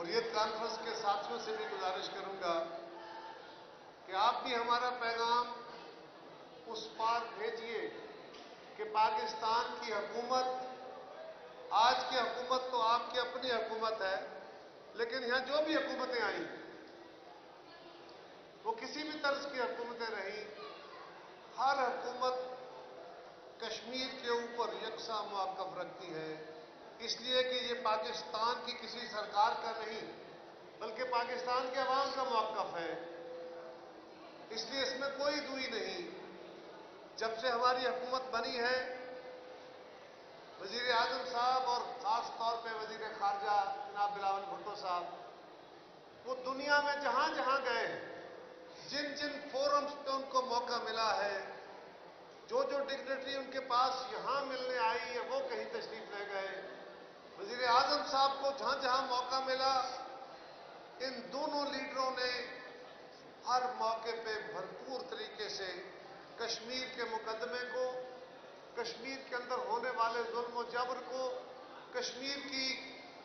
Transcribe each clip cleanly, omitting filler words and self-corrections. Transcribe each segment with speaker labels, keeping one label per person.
Speaker 1: Hurriyat conference के साथियों से भी गुजारिश करूंगा कि आप भी हमारा पैगाम उस पार भेजिए कि पाकिस्तान की हुकूमत, आज की हुकूमत तो आपकी अपनी हुकूमत है, लेकिन यहाँ जो भी हुकूमतें आई वो किसी भी तर्ज की हुकूमतें रही, हर हुकूमत कश्मीर के ऊपर यकसा मौक़िफ़ रखती है, इसलिए कि ये पाकिस्तान की किसी सरकार का नहीं बल्कि पाकिस्तान के अवाम का मौक़िफ़ है। इसलिए इसमें कोई दुई नहीं। जब से हमारी हुकूमत बनी है, वज़ीर आज़म साहब और ख़ास तौर पे वज़ीर ख़ारजा जनाब बिलावल भुट्टो साहब, वो दुनिया में जहाँ जहाँ गए, जिन जिन फोरम्स पे उनको मौका मिला है, जो जो डिग्नेटरी उनके पास यहाँ मिलने आई है वो कहीं तशरीफ ले गए। वज़ीर आज़म साहब को जहाँ जहाँ मौका मिला, इन दोनों लीडरों ने हर मौके पे भरपूर तरीके से कश्मीर के मुकदमे को, कश्मीर के अंदर होने वाले जुल्म और जबर को, कश्मीर की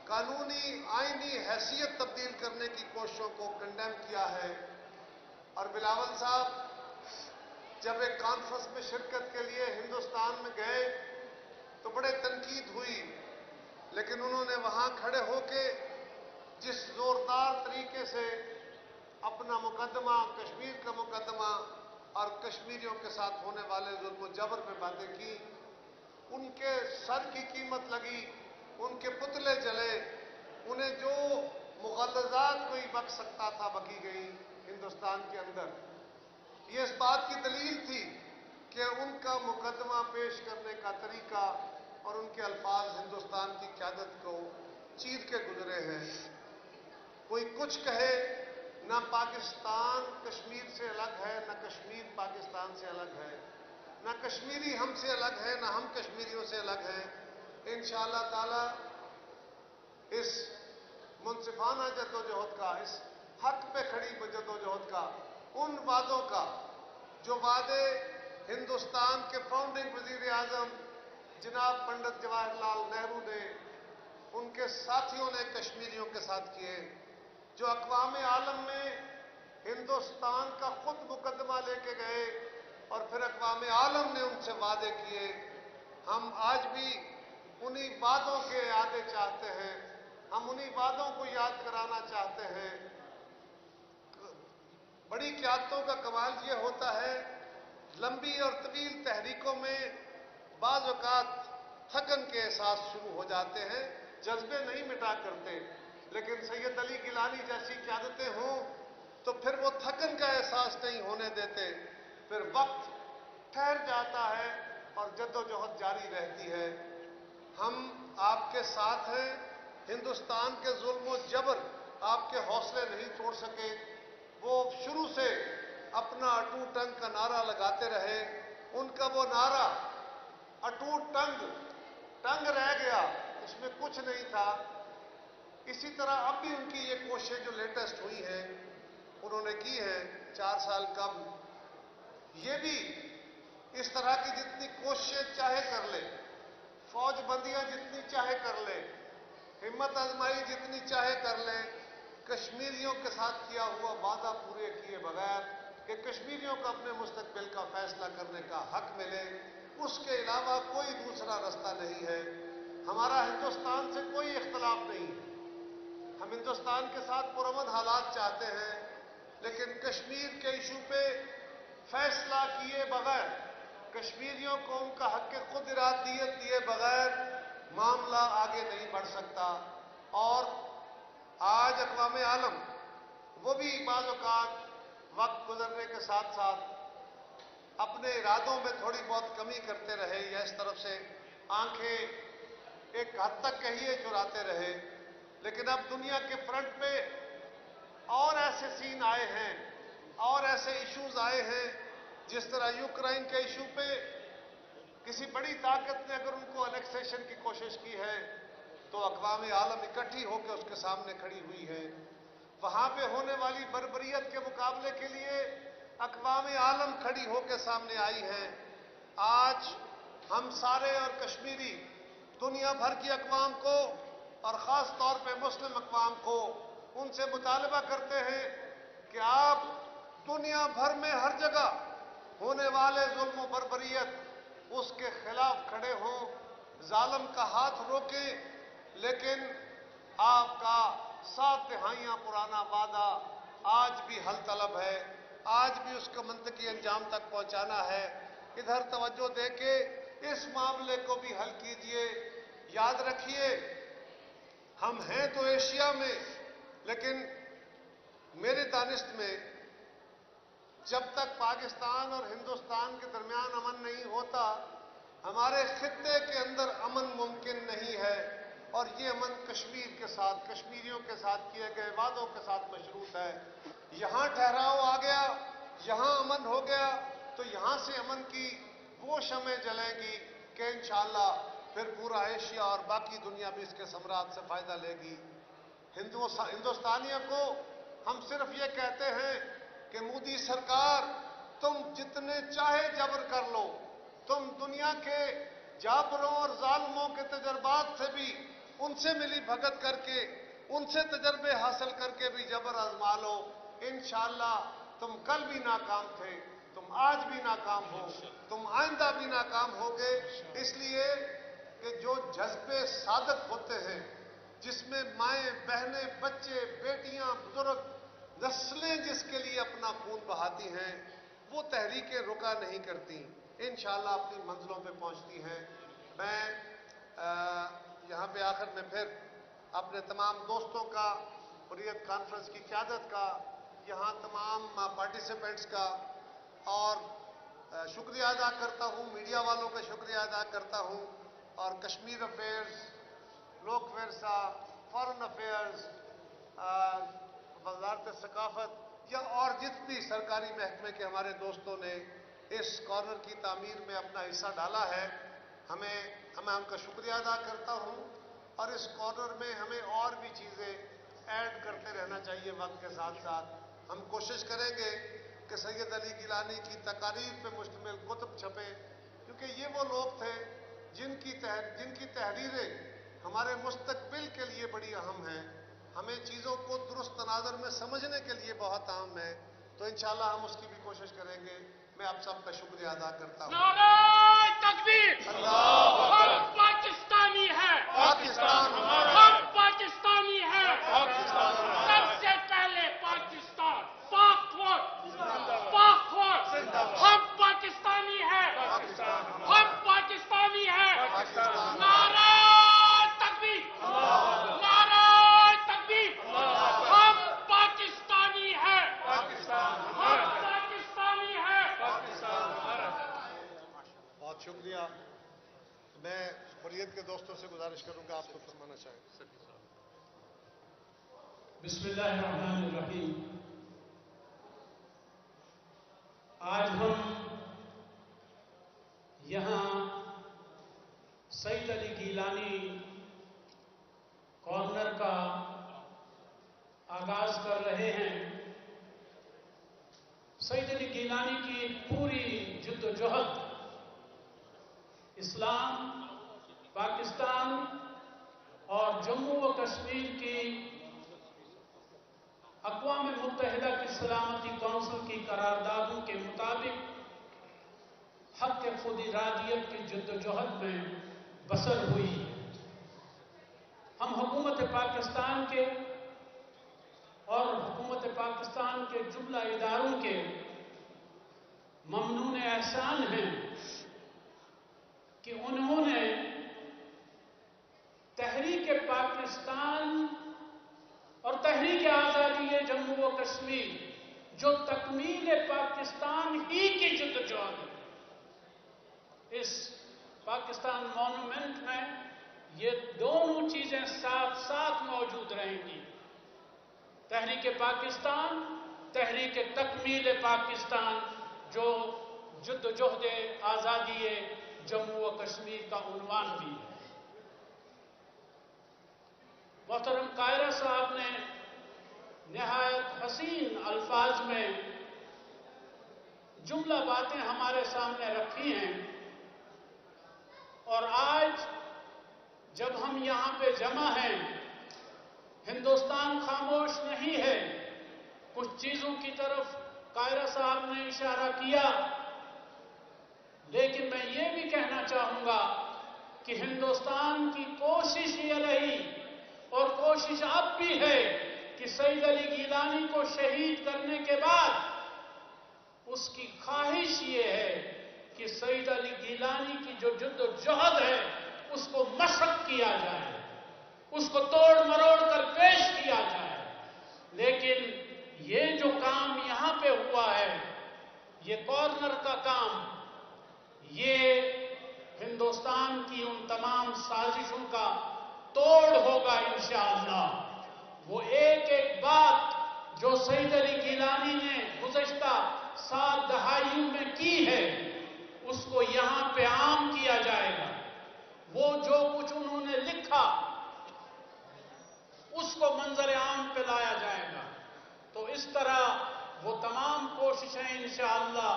Speaker 1: कानूनी आईनी हैसियत तब्दील करने की कोशिशों को कंडेम किया है। और बिलावल साहब जब एक कॉन्फ्रेंस में शिरकत के लिए हिंदुस्तान में गए तो बड़े तनकीद हुई, लेकिन उन्होंने वहाँ खड़े होके जिस जोरदार तरीके से अपना मुकदमा, कश्मीर का मुकदमा और कश्मीरियों के साथ होने वाले जुल्म जबर पे बातें की, उनके सर की कीमत लगी, उनके पुतले जले, उन्हें जो मुग़ल्लज़ात कोई बक सकता था बकी गई हिंदुस्तान के अंदर। ये इस बात की दलील थी कि उनका मुकदमा पेश करने का तरीका और उनके अल्फाज हिंदुस्तान की क़यादत को चीर के गुजरे हैं। कोई कुछ कहे, ना पाकिस्तान कश्मीर से अलग है, ना कश्मीर पाकिस्तान से अलग है, ना कश्मीरी हमसे अलग है, ना हम कश्मीरियों से अलग हैं। इंशाअल्लाह ताला इस मुनसिफाना जद्दोजहद का, इस हक पे खड़ी जद्दोजहद का, उन वादों का जो वादे हिंदुस्तान के फाउंडिंग वजीर आज़म जनाब पंडित जवाहरलाल नेहरू ने, उनके साथियों ने कश्मीरियों के साथ किए, जो अक़वाम आलम में हिंदुस्तान का खुद मुकदमा लेके गए और फिर अक़वाम आलम ने उनसे वादे किए, हम आज भी उन्हीं वादों के यादें चाहते हैं, हम उन्हीं वादों को याद कराना चाहते हैं। बड़ी क़यादतों का कमाल ये होता है, लंबी और तवील तहरीकों में बाज़ औक़ात थकन के एहसास शुरू हो जाते हैं, जज्बे नहीं मिटा करते, लेकिन सैयद अली गिलानी जैसी क़यादतें हों तो फिर वो थकन का एहसास नहीं होने देते, फिर वक्त ठहर जाता है और जद्दोजहद जारी रहती है। हम आपके साथ हैं, हिंदुस्तान के जुल्म और जबर आपके हौसले नहीं तोड़ सके, वो शुरू से अपना अटूट टंग का नारा लगाते रहे, उनका वो नारा अटूट टंग रह गया, इसमें कुछ नहीं था। इसी तरह अब भी उनकी ये कोशिश जो लेटेस्ट हुई है, उन्होंने की है 4 साल कम, ये भी इस तरह की जितनी कोशिशें चाहे कर ले, फौजबंदियां जितनी चाहे कर ले, हिम्मत आजमाई जितनी चाहे कर ले, कश्मीरियों के साथ किया हुआ वादा पूरे किए बगैर कि कश्मीरियों को अपने मुस्तकबिल का फैसला करने का हक मिले, उसके अलावा कोई दूसरा रास्ता नहीं है। हमारा हिंदुस्तान से कोई इख्तलाफ नहीं है, हम हिंदुस्तान के साथ पुरअमन हालात चाहते हैं, लेकिन कश्मीर के इशू पे फैसला किए बगैर, कश्मीरियों को उनका हक खुद इरादियत दिए बगैर मामला आगे नहीं बढ़ सकता। और आज अक़वाम आलम वो भी बाज़ औक़ात वक्त गुजरने के साथ साथ अपने इरादों में थोड़ी बहुत कमी करते रहे या इस तरफ से आंखें एक हद तक कहिए चुराते रहे, लेकिन अब दुनिया के फ्रंट पे और ऐसे सीन आए हैं और ऐसे इश्यूज आए हैं, जिस तरह यूक्रेन के इशू पे किसी बड़ी ताकत ने अगर उनको एनेक्सेशन की कोशिश की है तो अक़वाम आलम इकट्ठी होकर उसके सामने खड़ी हुई है। वहाँ पे होने वाली बर्बरियत के मुकाबले के लिए अक़वाम आलम खड़ी होकर सामने आई है। आज हम सारे और कश्मीरी दुनिया भर की अक़वाम को और ख़ास तौर पे मुस्लिम अक़वाम को उनसे मुतालबा करते हैं कि आप दुनिया भर में हर जगह होने वाले जुल्म बर्बरियत उसके खिलाफ खड़े हों, जालिम का हाथ रोकें, लेकिन आपका 7 तिहाइयां पुराना वादा आज भी हल तलब है, आज भी उसको मंतकी अंजाम तक पहुंचाना है। इधर तवज्जो देके इस मामले को भी हल कीजिए। याद रखिए, हम हैं तो एशिया में, लेकिन मेरे दानिश में जब तक पाकिस्तान और हिंदुस्तान के दरमियान अमन नहीं होता, हमारे खित्ते के अंदर अमन मुमकिन नहीं है। और ये अमन कश्मीर के साथ, कश्मीरियों के साथ किए गए वादों के साथ मशरूत है। यहाँ ठहराव आ गया, यहाँ अमन हो गया, तो यहाँ से अमन की वो शमें जलेंगी कि इंशाअल्लाह फिर पूरा एशिया और बाकी दुनिया भी इसके समरात से फायदा लेगी। हिंदुस्तानियों को हम सिर्फ ये कहते हैं कि मोदी सरकार, तुम जितने चाहे जबर कर लो, तुम दुनिया के जाबरों और जालिमों के तजर्बात से भी उनसे मिली भगत करके, उनसे तजर्बे हासिल करके भी जबर आजमा लो। इंशाअल्लाह तुम कल भी नाकाम थे, तुम आज भी नाकाम हो, तुम आइंदा भी नाकाम होगे। इसलिए कि जो जज्बे सादक होते हैं, जिसमें माएँ, बहनें, बच्चे, बेटियां, बुजुर्ग, नस्लें जिसके लिए अपना खून बहाती हैं, वो तहरीकें रुका नहीं करती, इंशाअल्लाह अपनी मंजिलों पे पहुंचती हैं। मैं यहाँ पे आखिर में फिर अपने तमाम दोस्तों का, हुर्रियत कॉन्फ्रेंस की क़यादत का, यहाँ तमाम पार्टिसिपेंट्स का और शुक्रिया अदा करता हूँ, मीडिया वालों का शुक्रिया अदा करता हूँ, और कश्मीर अफेयर्स, लोक वर्सा, फॉरेन अफेयर्स, वज़ारत सकाफत या और जितनी सरकारी महकमे के हमारे दोस्तों ने इस कॉर्नर की तामीर में अपना हिस्सा डाला है, मैं उनका शुक्रिया अदा करता हूँ। और इस कॉर्नर में हमें और भी चीज़ें ऐड करते रहना चाहिए वक्त के साथ साथ। हम कोशिश करेंगे कि सैयद अली गिलानी की तकारीर पे मुश्तमिल कुतुब छपे, क्योंकि ये वो लोग थे जिनकी तहरीरें हमारे मुस्तकबिल के लिए बड़ी अहम हैं, हमें चीज़ों को दुरुस्त तनाज़ुर में समझने के लिए बहुत अहम है। तो इंशाअल्लाह हम उसकी भी कोशिश करेंगे। मैं आप सबका शुक्रिया अदा करता हूँ।
Speaker 2: नारे तकबीर! हम पाकिस्तानी हैं,
Speaker 1: पाकिस्तान हमारा,
Speaker 2: हम पाकिस्तानी हैं, सबसे पहले पाकिस्तान, हम पाकिस्तानी हैं, हम पाकिस्तानी हैं। नारे तकबीर! नारे तकबीर! हम पाकिस्तानी हैं, हम पाकिस्तानी हैं।
Speaker 1: बहुत शुक्रिया। मैं हुर्रियत के दोस्तों से गुजारिश करूंगा आपको फरमाना चाहें।
Speaker 3: बिस्मिल्लाहिर्रहमानिर्रहीम। आज हम यहाँ सैयद अली गिलानी कॉर्नर का आगाज कर रहे हैं। सैयद अली गिलानी की पूरी जद्दोजहद इस्लाम, पाकिस्तान और जम्मू व कश्मीर की अक़वाम मुत्तहिदा की सलामती कौंसिल की करारदादों के मुताबिक हक़ खुद इरादियत की जद्दोजहद में बसर हुई है। हम हुकूमत पाकिस्तान के और हुकूमत पाकिस्तान के जुमला इदारों के ममनून एहसान हैं कि उन्होंने तहरीक पाकिस्तान और तहरीक आज़ादी जम्मू व कश्मीर, जो तकमील पाकिस्तान ही की जद्दोजहद है, इस पाकिस्तान मॉन्यूमेंट में ये दोनों चीजें साथ साथ मौजूद रहेंगी। तहरीक पाकिस्तान, तहरीक तकमील पाकिस्तान, जो जद्दोजहद आज़ादी जम्मू व कश्मीर का उन्वान भी है। मोहतरम कायरा साहब ने निहायत हसीन अल्फाज में जुमला बातें हमारे सामने रखी हैं, और आज जब हम यहाँ पे जमा हैं हिंदुस्तान खामोश नहीं है। कुछ चीजों की तरफ कायरा साहब ने इशारा किया, लेकिन मैं ये भी कहना चाहूंगा कि हिंदुस्तान की कोशिश ये रही और कोशिश अब भी है कि सईद अली गीलानी को शहीद करने के बाद उसकी ख्वाहिश ये है कि सईद अली गीलानी की जो जद्दोजहद है उसको मशक किया जाए, उसको तोड़ मरोड़ कर पेश किया जाए। लेकिन ये जो काम यहां पे हुआ है, ये कॉर्नर का काम, ये हिंदुस्तान की उन तमाम साजिशों का तोड़ होगा इंशाअल्लाह। वो एक एक बात जो सईद अली गीलानी ने गुज़श्ता 7 दहाइयों में की है, उसको यहां पे आम किया जाएगा। वो जो कुछ उन्होंने लिखा उसको मंजर आम पे लाया जाएगा। तो इस तरह वो तमाम कोशिशें इंशाअल्लाह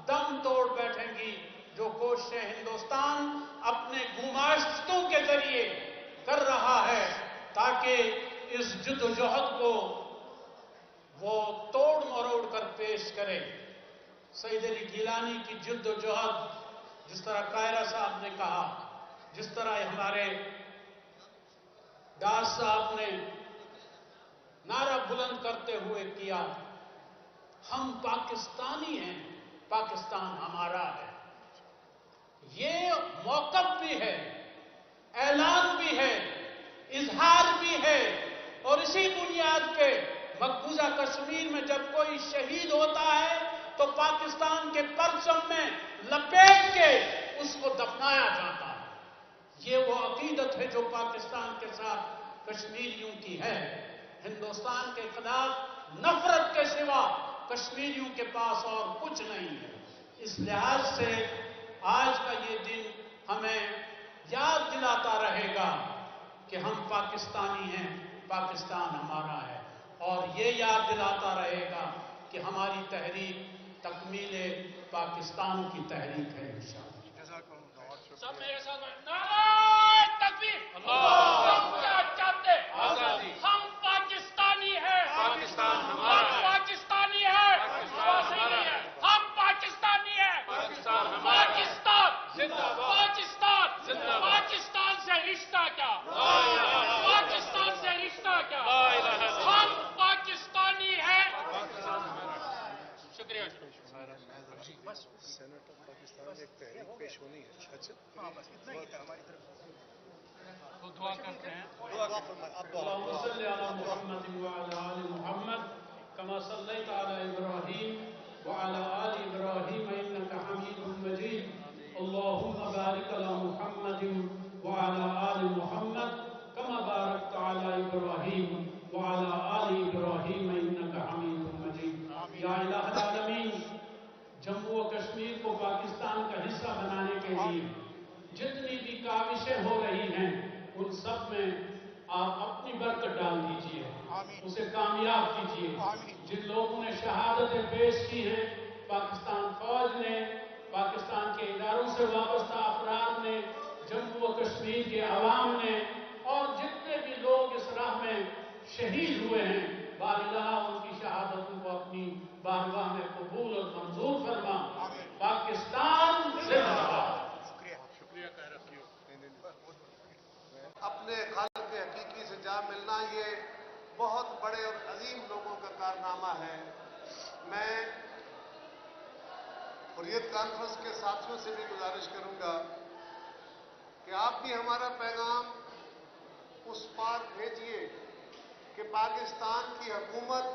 Speaker 3: दम तोड़ बैठेंगी, जो कोशिशें हिंदुस्तान अपने गुमाश्तों के जरिए कर रहा है, ताकि इस जद्दोजहद को वो तोड़ मरोड़ कर पेश करे। सईद अली गीलानी की जद्दोजहद, जिस तरह कायरा साहब ने कहा, जिस तरह हमारे दास साहब ने नारा बुलंद करते हुए किया, हम पाकिस्तानी हैं, पाकिस्तान हमारा है। ये मौक़िफ़ भी है, ऐलान भी है, इजहार भी है। और इसी बुनियाद पे मकबूजा कश्मीर में जब कोई शहीद होता है तो पाकिस्तान के परचम में लपेट के उसको दफनाया जाता है। ये वो अकीदत है जो पाकिस्तान के साथ कश्मीरियों की है। हिंदुस्तान के खिलाफ नफरत के सिवा कश्मीरियों के पास और कुछ नहीं है। इस लिहाज से आज का ये दिन हमें याद दिलाता रहेगा कि हम पाकिस्तानी हैं, पाकिस्तान हमारा है। और ये याद दिलाता रहेगा कि हमारी तहरीक तकमीले पाकिस्तान की तहरीक है इंशाअल्लाह।
Speaker 2: सब मेरे साथ नारे तकबीर, हम क्या चाहते,
Speaker 4: आजादी।
Speaker 2: हम पाकिस्तानी हैं,
Speaker 4: पाकिस्तान हमारा
Speaker 2: हम
Speaker 4: है।
Speaker 2: पाकिस्तानी हैं,
Speaker 4: पाकिस्तान हमारा है।
Speaker 2: हम पाकिस्तानी हैं,
Speaker 4: पाकिस्तान हमारा है।
Speaker 2: पाकिस्तान
Speaker 4: जिंदाबाद।
Speaker 2: पाकिस्तान
Speaker 4: जिंदाबाद।
Speaker 2: पाकिस्तान से रिश्ता क्या,
Speaker 4: ला इलाहा इल्लल्लाह।
Speaker 2: पाकिस्तान से रिश्ता क्या,
Speaker 4: ला इलाहा इल्लल्लाह।
Speaker 2: हम पाकिस्तानी हैं।
Speaker 4: पाकिस्तान हमारा है।
Speaker 2: शुक्रिया।
Speaker 1: सेनेट ऑफ पाकिस्तान में एक तहरीक पेश होनी है। अच्छा,
Speaker 2: तो दुआ करते हैं।
Speaker 3: अल्लाहुम्मा सल्लि अला मुहम्मद व अला आलि मुहम्मद कमा सल्लैता अला इब्राहीम व अला आलि इब्राहीम इन्नका हमीदुम मजीद। अल्लाहुम्मा बारिक अला मुहम्मद व अला आलि मुहम्मद कमा बारकता अला इब्राहीम व अला आलि इब्राहीम इन्नका हमीदुम मजीद। या इलाहल आलमीन, जम्मू व कश्मीर को पाकिस्तान का हिस्सा बनाने के लिए जितनी भी काविशें हो रही हैं, उन सब में आप अपनी बरकत डाल दीजिए, उसे कामयाब कीजिए। जिन लोगों ने शहादतें पेश की हैं, पाकिस्तान फौज ने, पाकिस्तान के इदारों से वाबस्ता अफराद ने, जम्मू व कश्मीर के अवाम ने, और जितने भी लोग इस राह में शहीद हुए हैं, बारिलाह उनकी शहादतों को अपनी बारगाह में कबूल और मंजूर फरमा। पाकिस्तान जिंदाबाद।
Speaker 1: अपने खालिक के हकीकी से जा मिलना ये बहुत बड़े और अजीम लोगों का कारनामा है। मैं हुर्रियत कॉन्फ्रेंस के साथियों से भी गुजारिश करूंगा कि आप भी हमारा पैगाम उस पार भेजिए कि पाकिस्तान की हुकूमत,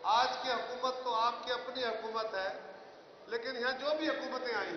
Speaker 1: आज की हुकूमत तो आपकी अपनी हुकूमत है, लेकिन यहाँ जो भी हुकूमतें आई